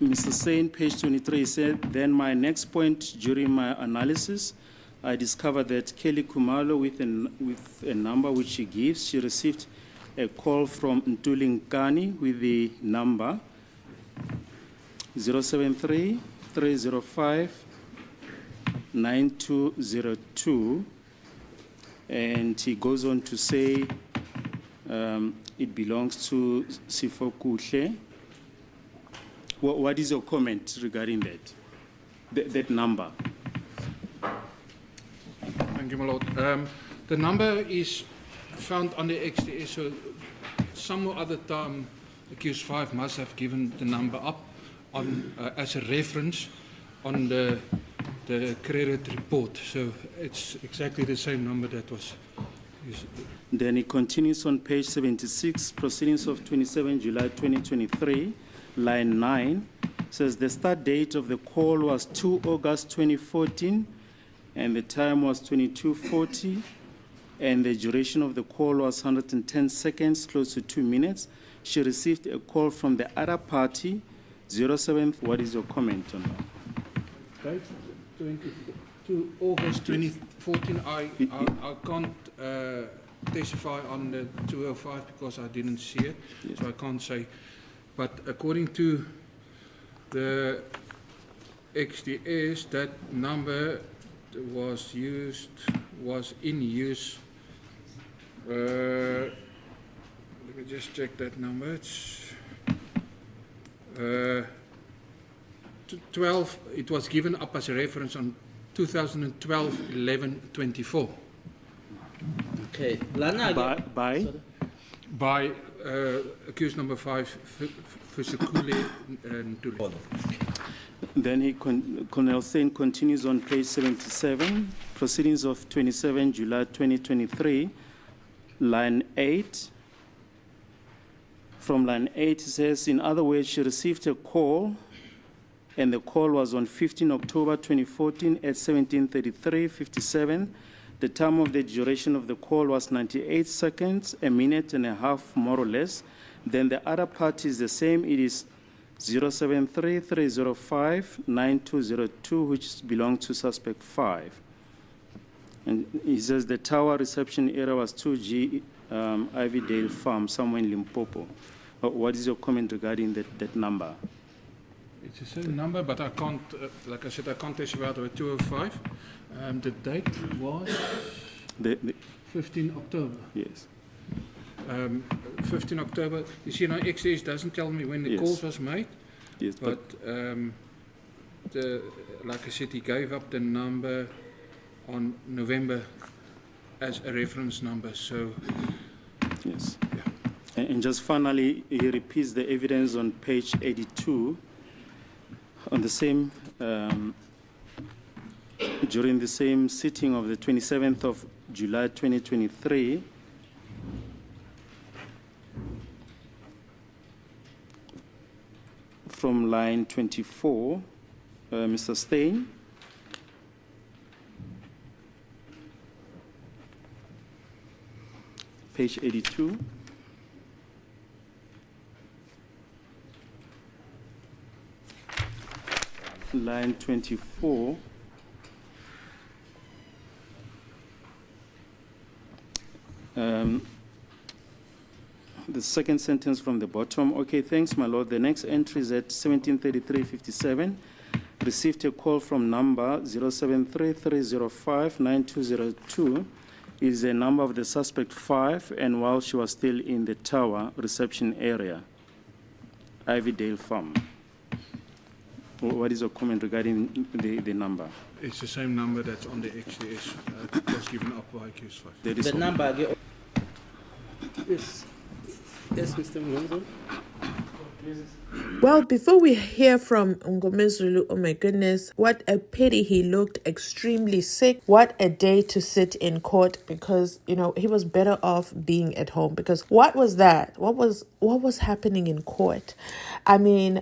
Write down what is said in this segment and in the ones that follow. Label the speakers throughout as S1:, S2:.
S1: Mr. Sain, page 23, said, then my next point during my analysis, I discovered that Kelly Khumalo, with a number which she gives, she received a call from Ntulinkani with the number 073-305-9202. And he goes on to say it belongs to Sifo Kuhle. What is your comment regarding that number?
S2: Thank you, my lord. The number is found on the XTS, so some other time accused 5 must have given the number up on as a reference on the credit report. So it's exactly the same number that was used.
S1: Then it continues on page 76, proceedings of 27 July 2023, line 9, says the start date of the call was 2 August 2014, and the time was 22:40, and the duration of the call was 110 seconds, close to 2 minutes. She received a call from the other party, 07. What is your comment on that?
S2: Right, 22 August 2014. I can't testify on the 205 because I didn't see it, yes. So I can't say. But according to the XDS, that number was in use. Let me just check that number. It's 12. It was given up as a reference on 2012-11-24.
S3: Okay.
S2: By accused number 5, Fusikule Ntuli.
S1: Then Colonel Sain continues on page 77, proceedings of 27 July 2023, line 8. From line 8, it says, in other words, she received a call, and the call was on 15 October 2014 at 17:33:57. The time of the duration of the call was 98 seconds, a minute and a half, more or less. Then the other part is the same. It is 073-305-9202, which belongs to suspect 5. And he says the tower reception area was 2G Ivydale Farm, somewhere in Limpopo. What is your comment regarding that number?
S2: It's the same number, but I can't, like I said, I can't testify about the 205. The date was 15 October.
S1: Yes.
S2: 15 October. You see, now XS doesn't tell me when the call was made.
S1: Yes,
S2: but like I said, he gave up the number on November as a reference number. So
S1: yes.
S2: Yeah.
S1: And just finally, he repeats the evidence on page 82 on the same. During the same sitting of the 27th of July 2023, from line 24, Mr. Stein. Page 82. Line 24. The second sentence from the bottom. Okay, thanks, my lord. The next entry is at 17:33:57. Received a call from number 073-305-9202. Is a number of the suspect 5, and while she was still in the tower reception area, Ivydale Farm. What is your comment regarding the number?
S2: It's the same number that's on the XDS. It was given up by Q5.
S3: The number. Yes. Yes, Mr. Mngomezulu.
S4: Well, before we hear from Mngomezulu, oh my goodness, what a pity. He looked extremely sick. What a day to sit in court, because, you know, he was better off being at home. Because what was that? What was happening in court? I mean,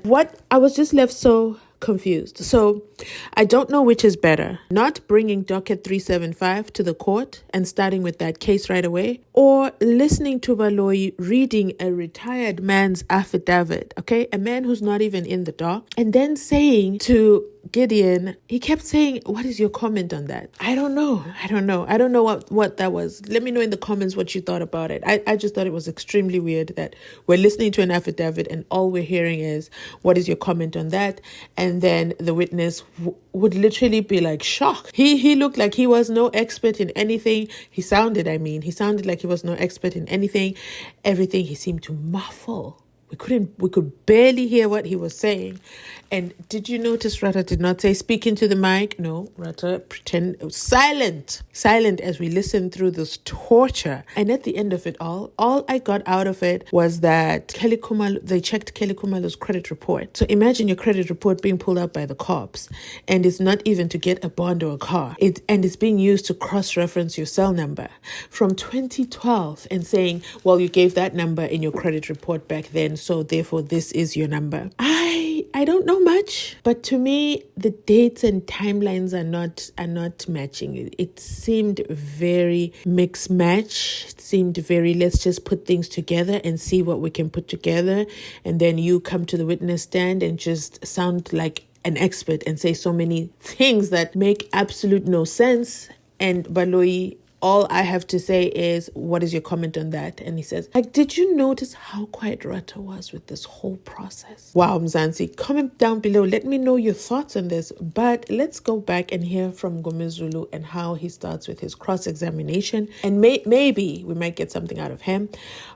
S4: I was just left so confused. So I don't know which is better, not bringing docket 375 to the court and starting with that case right away, or listening to Baloyi reading a retired man's affidavit, okay, a man who's not even in the dock, and then saying to Gideon, he kept saying, what is your comment on that? I don't know what that was. Let me know in the comments what you thought about it. I just thought it was extremely weird that we're listening to an affidavit and all we're hearing is, what is your comment on that? And then the witness would literally be like shocked. He looked like he was no expert in anything. He sounded like he was no expert in anything. Everything he seemed to muffle. We could barely hear what he was saying. And did you notice Rata did not say speak into the mic? No, Rata silent as we listened through this torture. And at the end of it all I got out of it was that they checked Kelly Khumalo's credit report. So imagine your credit report being pulled out by the cops, and it's not even to get a bond or a car. And it's being used to cross-reference your cell number from 2012 and saying, well, you gave that number in your credit report back then, so therefore this is your number. I don't know much, but to me the dates and timelines are not matching. It seemed very mixed match. It seemed very, let's just put things together and see what we can put together, and then you come to the witness stand and just sound like an expert and say so many things that make absolute no sense. And Baloyi, all I have to say is, what is your comment on that? And he says, did you notice how quiet Rata was with this whole process? Wow, Mzansi, comment down below. Let me know your thoughts on this. But let's go back and hear from Mngomezulu and how he starts with his cross-examination. And maybe we might get something out of him.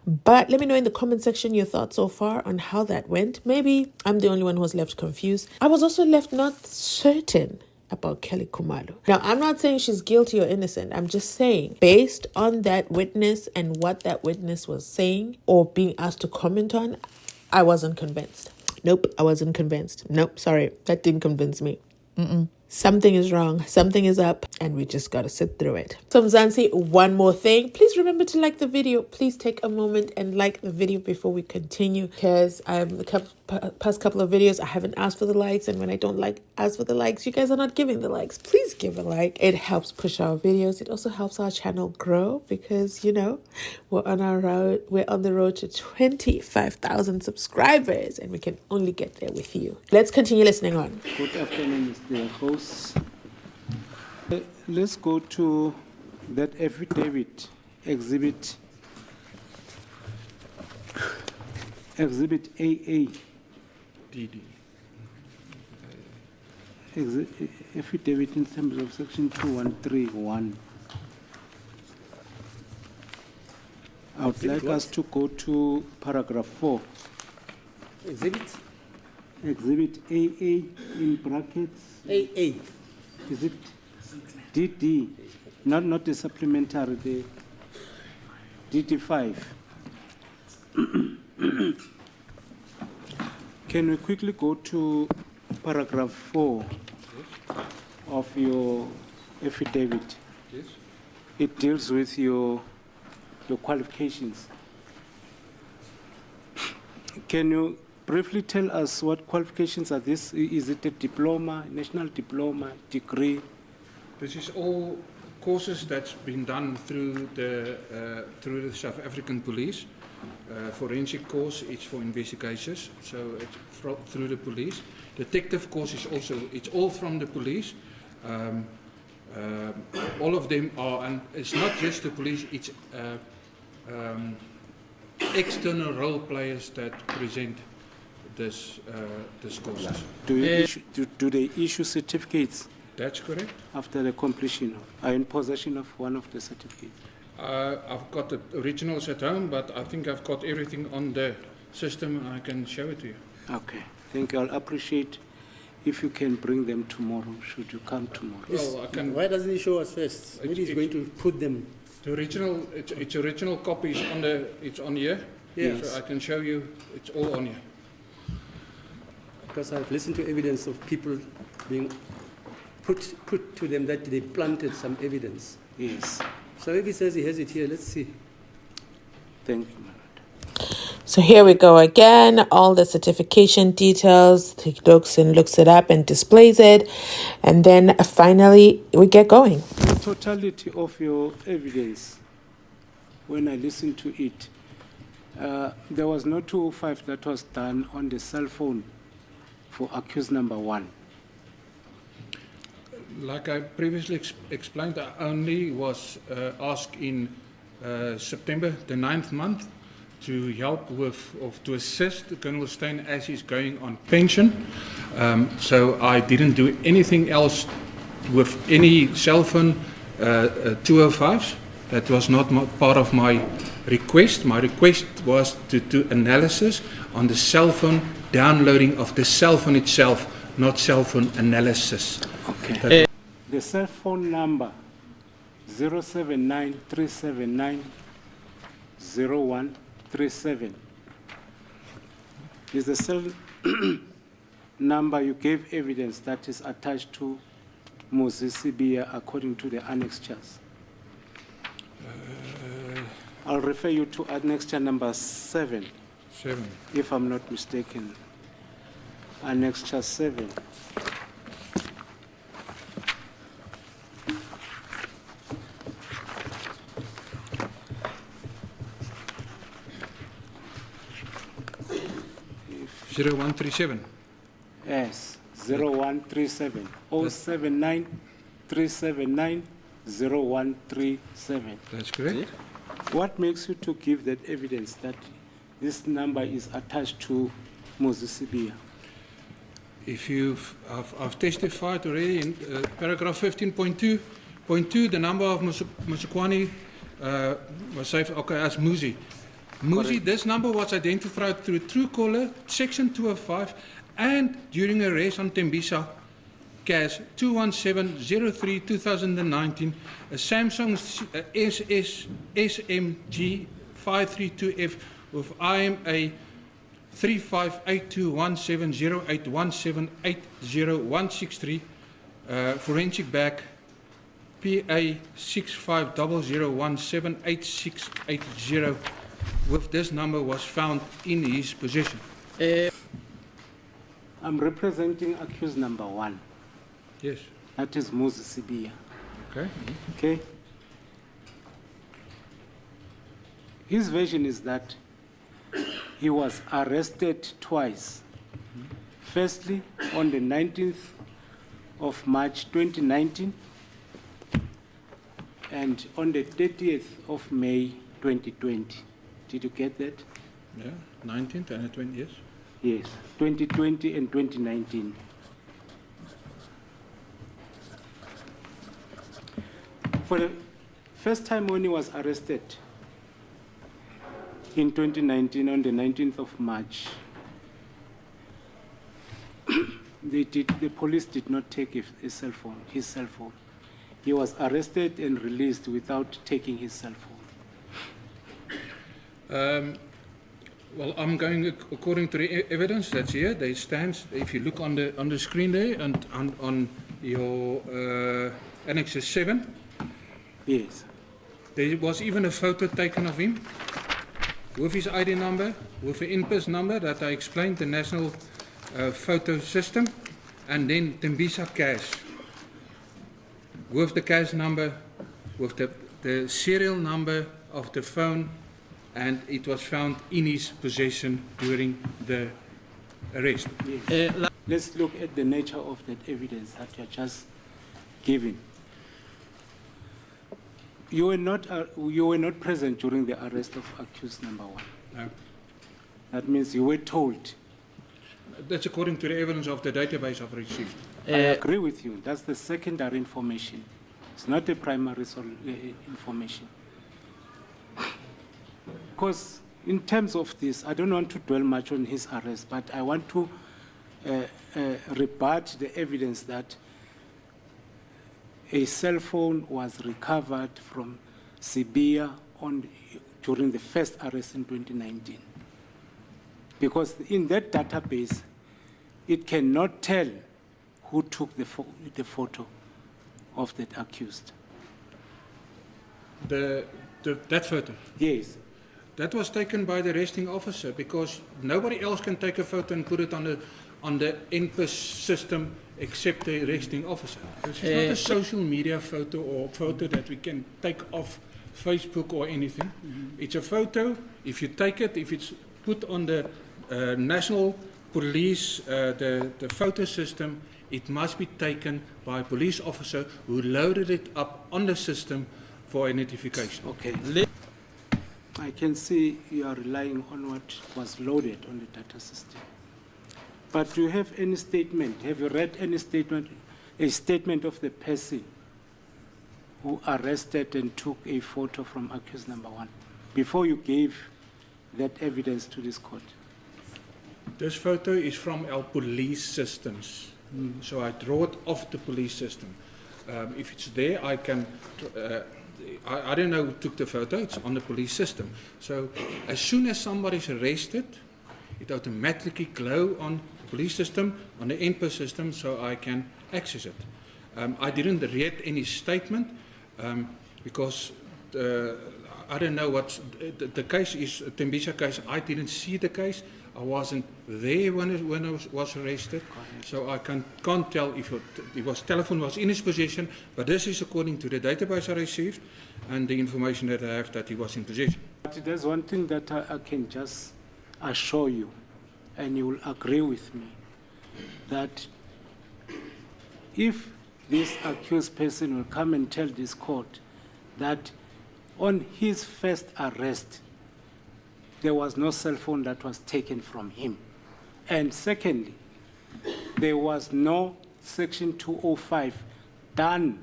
S4: But let me know in the comment section your thoughts so far on how that went. Maybe I'm the only one who was left confused. I was also left not certain about Kelly Khumalo. Now, I'm not saying she's guilty or innocent. I'm just saying, based on that witness and what that witness was saying or being asked to comment on, I wasn't convinced. Nope, I wasn't convinced. Nope, sorry, that didn't convince me. Something is wrong, something is up, and we just gotta sit through it. So Mzansi, one more thing. Please remember to like the video. Please take a moment and like the video before we continue, because the past couple of videos I haven't asked for the likes, and when I don't ask for the likes, you guys are not giving the likes. Please give a like. It helps push our videos. It also helps our channel grow, because we're on the road to 25,000 subscribers, and we can only get there with you. Let's continue listening on.
S1: Good afternoon, Mr. Host. Let's go to that affidavit, exhibit AA.
S2: DD.
S1: Affidavit in terms of section 2131. I would like us to go to paragraph 4. Exhibit AA in brackets.
S3: AA.
S1: Is it DD? Not the supplementary, the DD5. Can we quickly go to paragraph 4 of your affidavit?
S2: Yes.
S1: It deals with your qualifications. Can you briefly tell us what qualifications are this? Is it a diploma, national diploma, degree?
S2: This is all courses that's been done through the South African Police. Forensic course, it's for investigations, so it's through the police. Detective course is also, it's all from the police. All of them are, and it's not just the police, it's external role players that present this courses.
S1: Do they issue certificates?
S2: That's correct.
S1: After the completion, are in possession of one of the certificates?
S2: I've got the originals at home, but I think I've got everything on the system and I can show it to you.
S1: Okay, thank you. I'll appreciate if you can bring them tomorrow, should you come tomorrow.
S2: Well, I can.
S3: Why doesn't he show us first? Maybe he's going to put them.
S2: The original, it's original copies on the, it's on here.
S3: Yes.
S2: So I can show you, it's all on here.
S3: Because I've listened to evidence of people being put to them that they planted some evidence.
S1: Yes.
S3: So if he says he has it here, let's see.
S1: Thank you, my lord.
S4: So here we go again, all the certification details. He looks it up and displays it. And then finally we get going.
S3: The totality of your evidence, when I listened to it, there was no 205 that was done on the cell phone for accused number 1.
S2: Like I previously explained, I only was asked in September, the 9th month, to help with, or to assist Colonel Steyn as he's going on pension. So I didn't do anything else with any cell phone 205s. That was not part of my request. My request was to do analysis on the cell phone, downloading of the cell phone itself, not cell phone analysis.
S3: Okay. The cell phone number 079-379-0137 is the cell number you gave evidence that is attached to Mzansi Unfiltered according to the annexures. I'll refer you to annexure number 7, if I'm not mistaken. Annexure 7.
S2: If 0137.
S3: Yes, 0137. 079 379 0137.
S2: That's correct.
S3: What makes you to give that evidence that this number is attached to Mzansi Unfiltered?
S2: If I've testified already in paragraph 15.2, the number of Masukwani was saved as Muzi. Muzi, this number was identified through Truecaller, section 205, and during arrest on Tembisa, CAS 21703-2019, a Samsung SMG 532F with IMA 358217081780-163, forensic back PA 6500178680, with this number was found in his possession.
S3: I'm representing accused number 1.
S2: Yes.
S3: That is Mzansi Unfiltered.
S2: Okay.
S3: Okay? His version is that he was arrested twice. Firstly, on the 19th of March 2019, and on the 30th of May 2020. Did you get that?
S2: Yeah, 19th and 20th, yes.
S3: Yes, 2020 and 2019. For the first time when he was arrested in 2019 on the 19th of March, the police did not take his cell phone. He was arrested and released without taking his cell phone.
S2: Well, I'm going according to the evidence that's here. They stands. If you look on the screen there and on your Annex 7.
S3: Yes.
S2: There was even a photo taken of him with his ID number, with the INPIS number that I explained, the national photo system, and then Tembisa cash with the cash number, with the serial number of the phone, and it was found in his possession during the arrest.
S3: Yes. Let's look at the nature of that evidence that you are just giving. You were not present during the arrest of accused number 1.
S2: No.
S3: That means you were told.
S2: That's according to the evidence of the database I've received.
S3: I agree with you. That's the secondary information. It's not the primary information. Because in terms of this, I don't want to dwell much on his arrest, but I want to rebut the evidence that a cell phone was recovered from Sibia during the first arrest in 2019. Because in that database, it cannot tell who took the photo of that accused.
S2: That photo?
S3: Yes.
S2: That was taken by the arresting officer because nobody else can take a photo and put it on the NPS system except the arresting officer. This is not a social media photo or photo that we can take off Facebook or anything. It's a photo. If you take it, if it's put on the national police, the photo system, it must be taken by a police officer who loaded it up on the system for identification.
S3: Okay. I can see you are relying on what was loaded on the data system. But do you have any statement? Have you read any statement, a statement of the person who arrested and took a photo from accused number 1 before you gave that evidence to this court?
S2: This photo is from our police systems. So I draw it off the police system. If it's there, I can... I don't know who took the photo, it's on the police system. So as soon as somebody's arrested, it automatically glows on the police system, on the NPS system, so I can access it. I didn't read any statement because I don't know what the case is, a Tembisa case. I didn't see the case. I wasn't there when I was arrested, so I can't tell if telephone was in his possession, but this is according to the database I received and the information that I have that he was in possession.
S3: But there's one thing that I can just assure you, and you will agree with me, that if this accused person will come and tell this court that on his first arrest, there was no cell phone that was taken from him. And secondly, there was no Section 205 done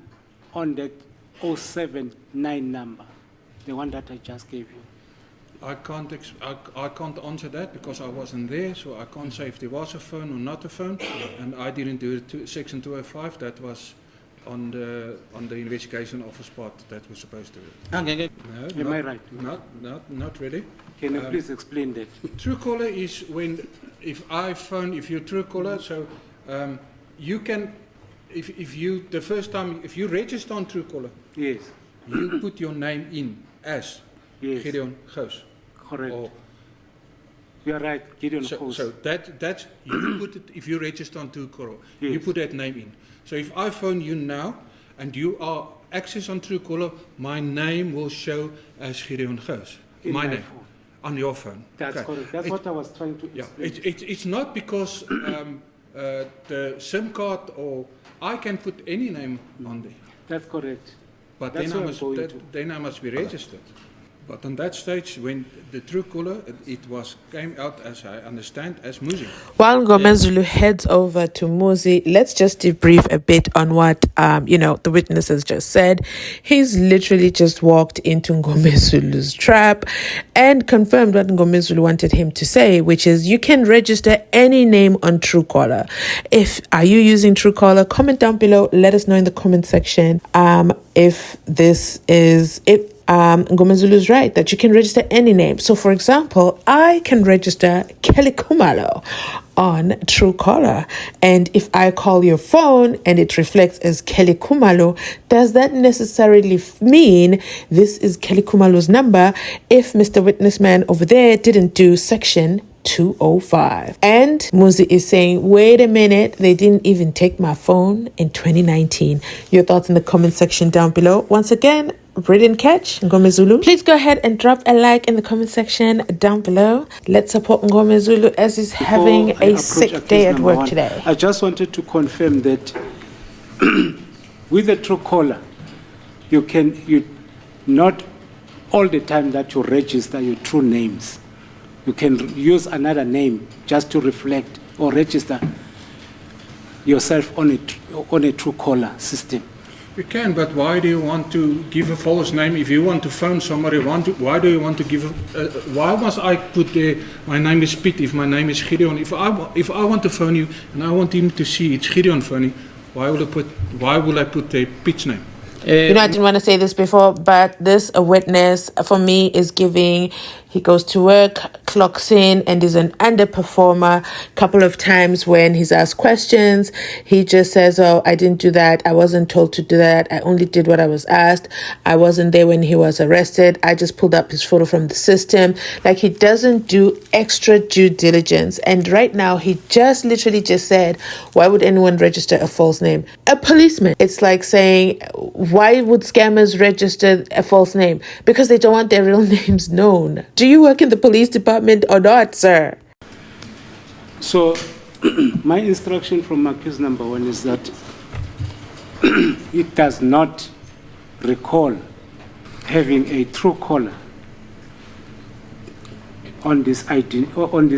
S3: on that 079 number, the one that I just gave you.
S2: I can't answer that because I wasn't there, so I can't say if there was a phone or not a phone, and I didn't do it Section 205. That was on the investigation office part that was supposed to do.
S3: Okay.
S2: No,
S3: Am I right?
S2: Not really.
S3: Can you please explain that?
S2: Truecaller is when, if you're Truecaller, so you can, if you register on Truecaller,
S3: Yes.
S2: you put your name in as Gideon Gous.
S3: Correct.
S2: Or,
S3: You are right, Gideon Gous.
S2: so that's you put it, if you register on Truecaller, you
S3: Yes.
S2: put that name in. So if I phone you now and you are access on Truecaller, my name will show as Gideon Gous.
S3: In my
S2: name.
S3: phone.
S2: On your phone.
S3: That's
S2: Okay.
S3: correct. That's what I was trying to
S2: Yeah,
S3: explain.
S2: it's not because the SIM card or I can put any name on there,
S3: That's correct.
S2: but
S3: That's
S2: then
S3: what I'm going to.
S2: then I must be registered. But on that stage, when the Truecaller, came out, as I understand, as Muzi.
S4: While Mngomezulu heads over to Muzi, let's just debrief a bit on what the witnesses just said. He's literally just walked into Mngomezulu's trap and confirmed what Mngomezulu wanted him to say, which is you can register any name on Truecaller. Are you using Truecaller? Comment down below. Let us know in the comment section if Mngomezulu's right, that you can register any name. So, for example, I can register Kelly Khumalo on Truecaller. And if I call your phone and it reflects as Kelly Khumalo, does that necessarily mean this is Kelly Khumalo's number if Mr. Witnessman over there didn't do Section 205? And Muzi is saying, wait a minute, they didn't even take my phone in 2019. Your thoughts in the comment section down below. Once again, brilliant catch, Mngomezulu. Please go ahead and drop a like in the comment section down below. Let's support Mngomezulu as he's having a sick day at work today.
S3: I just wanted to confirm that with the Truecaller, you not all the time that you register your true names. You can use another name just to reflect or register yourself on a Truecaller system.
S2: You can, but why do you want to give a false name? If you want to phone somebody, why do you want to give why must I put there, my name is Piet, if my name is Gideon? If I want to phone you and I want him to see it's Gideon phoning, why will I put the Piet's name?
S4: I didn't want to say this before, but this witness for me is giving He goes to work, clocks in, and is an underperformer. Couple of times when he's asked questions, he just says, oh, I didn't do that. I wasn't told to do that. I only did what I was asked. I wasn't there when he was arrested. I just pulled up his photo from the system. Like, he doesn't do extra due diligence. And right now, he just literally just said, why would anyone register a false name? A policeman. It's like saying, why would scammers register a false name? Because they don't want their real names known. Do you work in the police department or not, sir?
S3: So my instruction from accused number one is that it does not recall having a Truecaller on this ID, on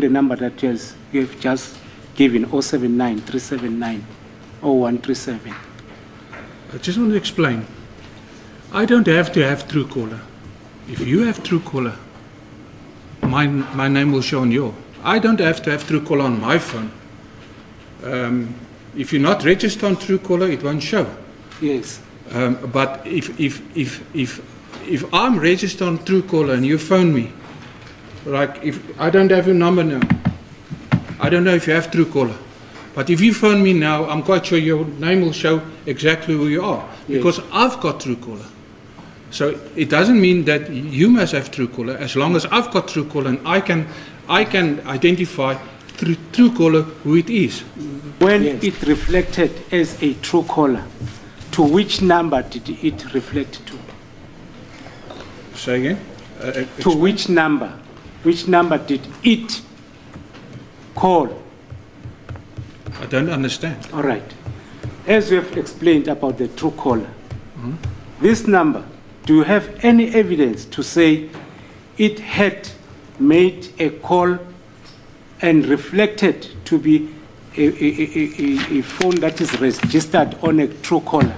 S3: the number that you have just given, 079 379 0137.
S2: I just want to explain. I don't have to have Truecaller. If you have Truecaller, my name will show on your. I don't have to have Truecaller on my phone. If you're not registered on Truecaller, it won't show.
S3: Yes.
S2: But if I'm registered on Truecaller and you phone me, like if I don't have your number now, I don't know if you have Truecaller. But if you phone me now, I'm quite sure your name will show exactly who you are, because I've got Truecaller. So it doesn't mean that you must have Truecaller, as long as I've got Truecaller and I can identify through Truecaller who it is.
S3: When it reflected as a Truecaller, to which number did it reflect to?
S2: Say again?
S3: To which number? Which number did it call?
S2: I don't understand.
S3: All right. As we have explained about the Truecaller, this number, do you have any evidence to say it had made a call and reflected to be a phone that is registered on a Truecaller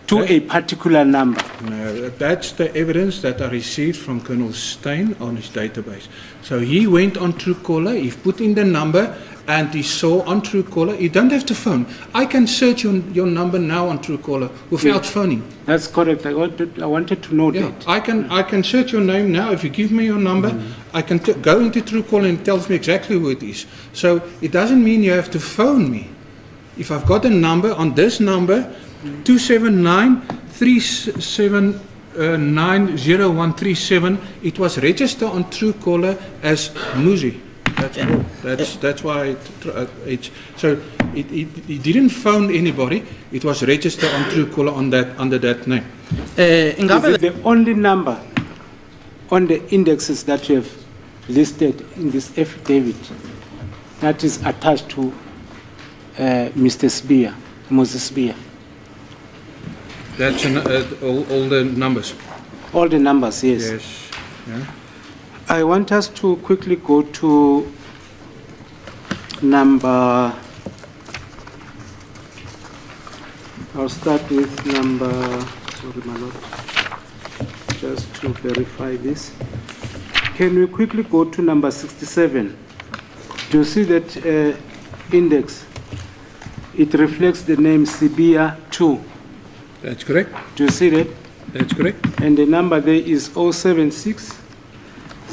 S3: to a particular number?
S2: No, that's the evidence that I received from Colonel Stein on his database. So he went on Truecaller, he put in the number, and he saw on Truecaller, you don't have to phone. I can search your number now on Truecaller without phoning.
S3: That's correct. I wanted to know that.
S2: I can search your name now. If you give me your number, I can go into Truecaller and it tells me exactly who it is. So it doesn't mean you have to phone me. If I've got a number on this number, 279-379-0137, it was registered on Truecaller as Muzi. That's why it didn't phone anybody. It was registered on Truecaller under that name.
S3: Is it the only number on the indexes that you have listed in this affidavit that is attached to Mr. Spear, Moses Spear?
S2: That's all the numbers.
S3: All the numbers, yes.
S2: Yes. Yeah.
S3: I want us to quickly go to number, I'll start with number, sorry my lord, just to verify this. Can we quickly go to number 67? Do you see that index? It reflects the name Sibia 2.
S2: That's correct.
S3: Do you see that?
S2: That's correct.
S3: And the number there is 076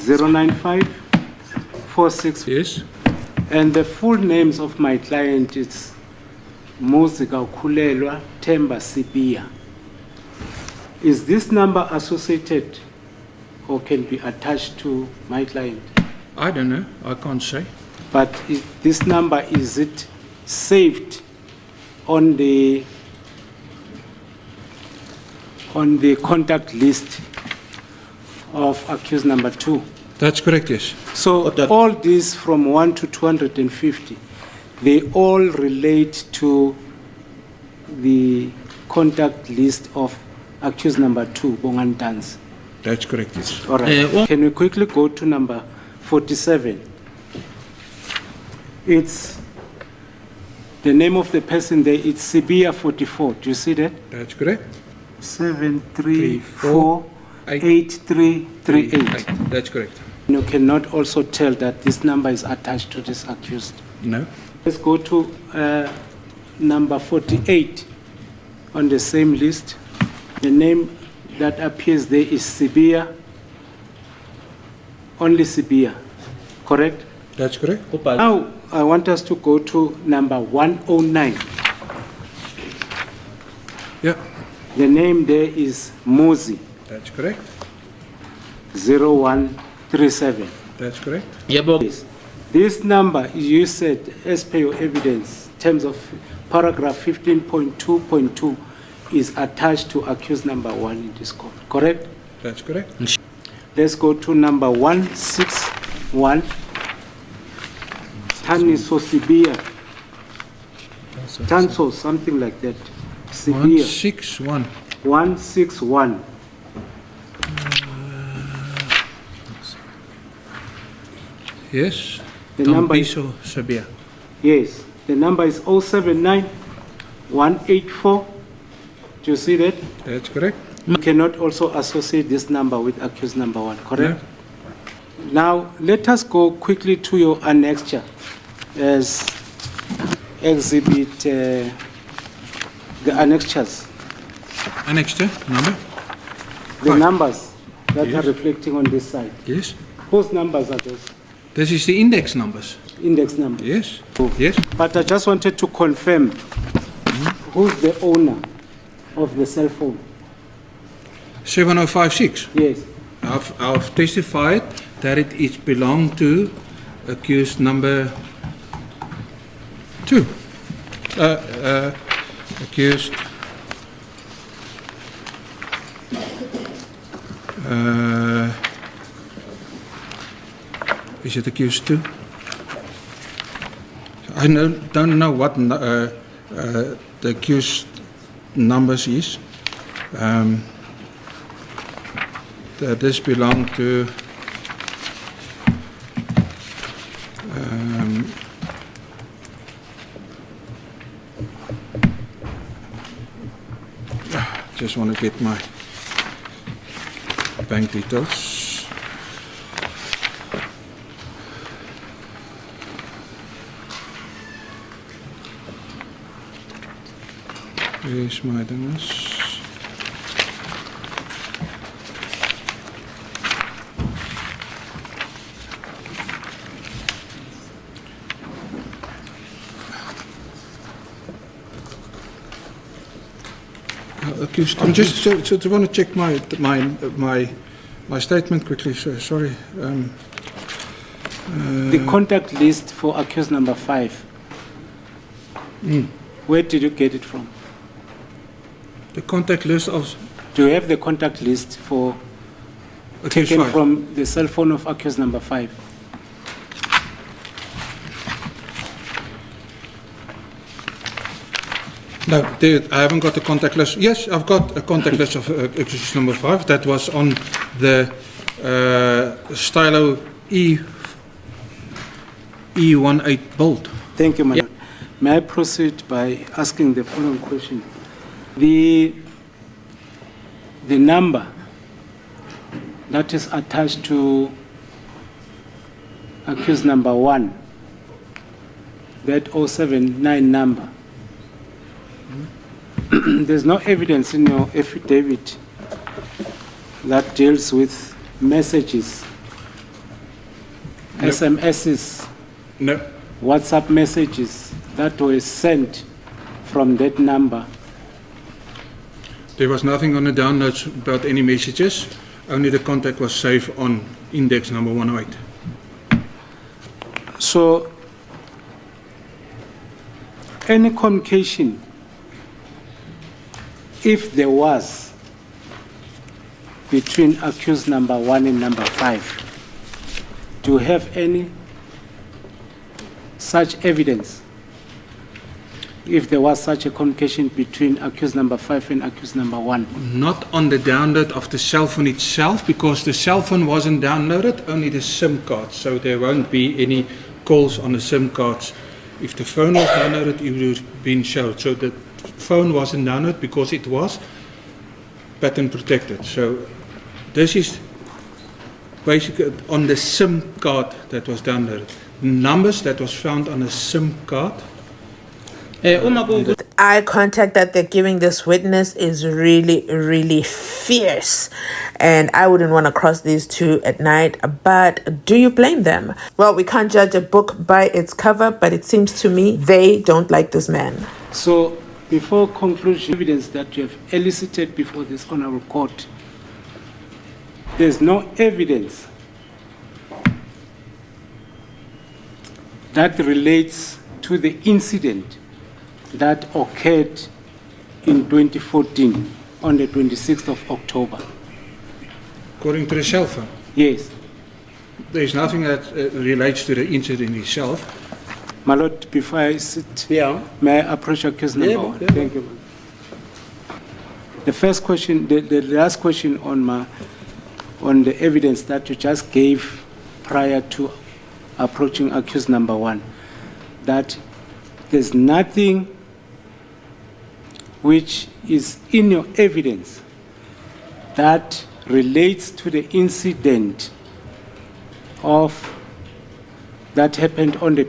S3: 095 46.
S2: Yes.
S3: And the full names of my client is Muzika Kulelwa Temba Sibia. Is this number associated or can be attached to my client?
S2: I don't know. I can't say.
S3: But this number, is it saved on the contact list of accused number 2?
S2: That's correct, yes.
S3: So all these from 1 to 250, they all relate to the contact list of accused number 2, Bongantans.
S2: That's correct, yes.
S3: All right. Can we quickly go to number 47? It's the name of the person there. It's Sibia 44. Do you see that?
S2: That's correct.
S3: 7348338.
S2: That's correct.
S3: You cannot also tell that this number is attached to this accused.
S2: No.
S3: Let's go to number 48 on the same list. The name that appears there is Sibia, only Sibia, correct?
S2: That's correct.
S3: Now, I want us to go to number 109.
S2: Yeah,
S3: The name there is Muzi,
S2: that's correct.
S3: 0137.
S2: That's correct.
S3: Yes. This number, you said, as per your evidence, in terms of paragraph 15.2.2, is attached to accused number 1 in this court, correct?
S2: That's correct.
S3: Let's go to number 161. Taniso Sibia. Tanso, something like that. Sibia.
S2: 161.
S3: 161.
S2: Yes.
S3: The number is,
S2: Tambiso Sabia.
S3: yes, the number is 079 184. Do you see that?
S2: That's correct.
S3: You cannot also associate this number with accused number 1, correct? Now, let us go quickly to your annexure as exhibit the annexures,
S2: Annexed number?
S3: the
S2: Right.
S3: numbers that
S2: Yes.
S3: are reflecting on this side.
S2: Yes.
S3: Whose numbers are those?
S2: This is the index numbers.
S3: Index numbers.
S2: Yes. Yes.
S3: But I just wanted to confirm who's the owner of the cell phone.
S2: 7056.
S3: Yes.
S2: I've testified that it is belong to accused number 2. Accused. Is it accused 2? I don't know what the accused numbers is. This belong to just want to get my bank details. Where's my dinges? Accused. I'm just so want to check my statement quickly. So, sorry.
S3: The contact list for accused number 5. Where did you get it from?
S2: The contact list of
S3: Do you have the contact list for
S2: accused
S3: taken
S2: 5.
S3: from the cell phone of accused number 5?
S2: No, dude, I haven't got the contact list. Yes, I've got a contact list of accused number 5. That was on the Stylo E18 bolt.
S3: Thank you, Madam. May I proceed by asking the following question? The number that is attached to accused number 1, that 079 number, there's no evidence in your affidavit that deals with messages,
S2: No.
S3: SMSs,
S2: No,
S3: WhatsApp messages that were sent from that number.
S2: there was nothing on the downloads about any messages. Only the contact was saved on index number 108.
S3: So, any communication, if there was, between accused number 1 and number 5, do you have any such evidence? If there was such a communication between accused number 5 and accused number 1?
S2: Not on the download of the cell phone itself, because the cell phone wasn't downloaded, only the SIM card. So there won't be any calls on the SIM cards. If the phone was downloaded, it would have been shown. So the phone wasn't downloaded because it was patent protected. So this is basically on the SIM card that was downloaded. Numbers that was found on a SIM card
S4: eye contact that they're giving this witness is really, really fierce. And I wouldn't want to cross these two at night. But do you blame them? Well, we can't judge a book by its cover, but it seems to me they don't like this man.
S3: So, before conclusion, evidence that you have elicited before this honorable court, there's no evidence that relates to the incident that occurred in 2014 on the 26th of October.
S2: According to the cell phone,
S3: Yes.
S2: there is nothing that relates to the incident itself.
S3: My Lord, before I sit, may I approach accused number one? Thank you. ma'am. The first question, the last question on the evidence that you just gave prior to approaching accused number one, that there's nothing which is in your evidence that relates to the incident that happened on the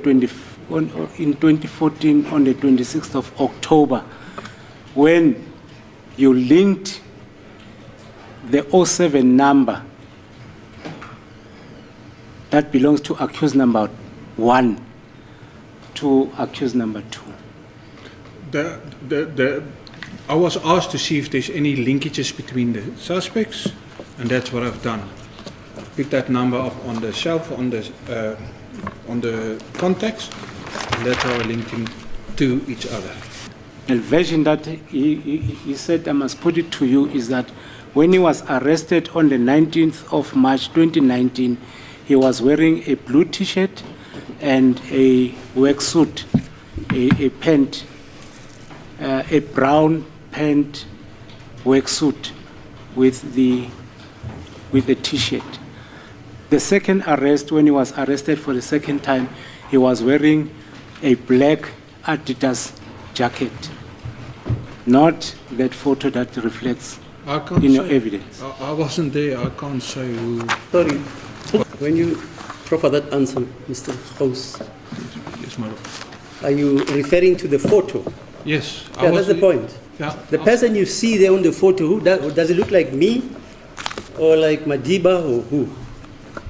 S3: in 2014 on the 26th of October, when you linked the 07 number that belongs to accused number one to accused number two.
S2: I was asked to see if there's any linkages between the suspects, and that's what I've done. I've picked that number up on the shelf, on the contacts, and that's how I linked them to each other.
S3: The version that he said, I must put it to you, is that when he was arrested on the 19th of March 2019, he was wearing a blue T-shirt and a work suit, a pant, a brown pant work suit with the T-shirt. The second arrest, when he was arrested for the second time, he was wearing a black Adidas jacket. Not that photo that reflects in your evidence.
S2: I wasn't there, I can't say who.
S5: Sorry. When you proffer that answer, Mr. House,
S2: Yes, my lord.
S5: are you referring to the photo?
S2: Yes.
S5: Yeah, that's the point.
S2: Yeah.
S5: The person you see there on the photo, does it look like me or like Madiba or who?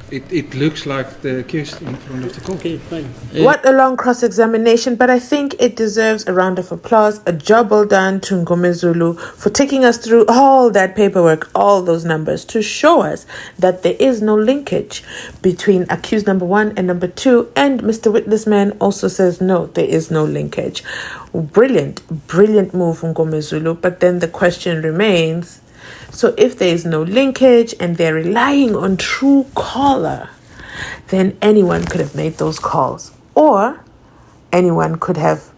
S2: It looks like the accused in front of the court.
S5: Okay, fine.
S4: What a long cross-examination, but I think it deserves a round of applause. A job well done to Mngomezulu for taking us through all that paperwork, all those numbers, to show us that there is no linkage between accused number one and number two. And Mr. Witness Man also says, no, there is no linkage. Brilliant, brilliant move, Mngomezulu. But then the question remains, so if there is no linkage and they're relying on Truecaller, then anyone could have made those calls, or anyone could have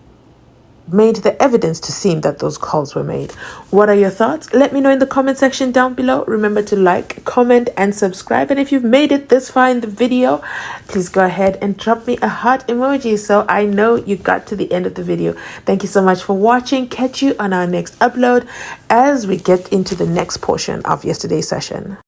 S4: made the evidence to seem that those calls were made. What are your thoughts? Let me know in the comment section down below. Remember to like, comment, and subscribe. And if you've made it this far in the video, please go ahead and drop me a heart emoji so I know you got to the end of the video. Thank you so much for watching. Catch you on our next upload as we get into the next portion of yesterday's session.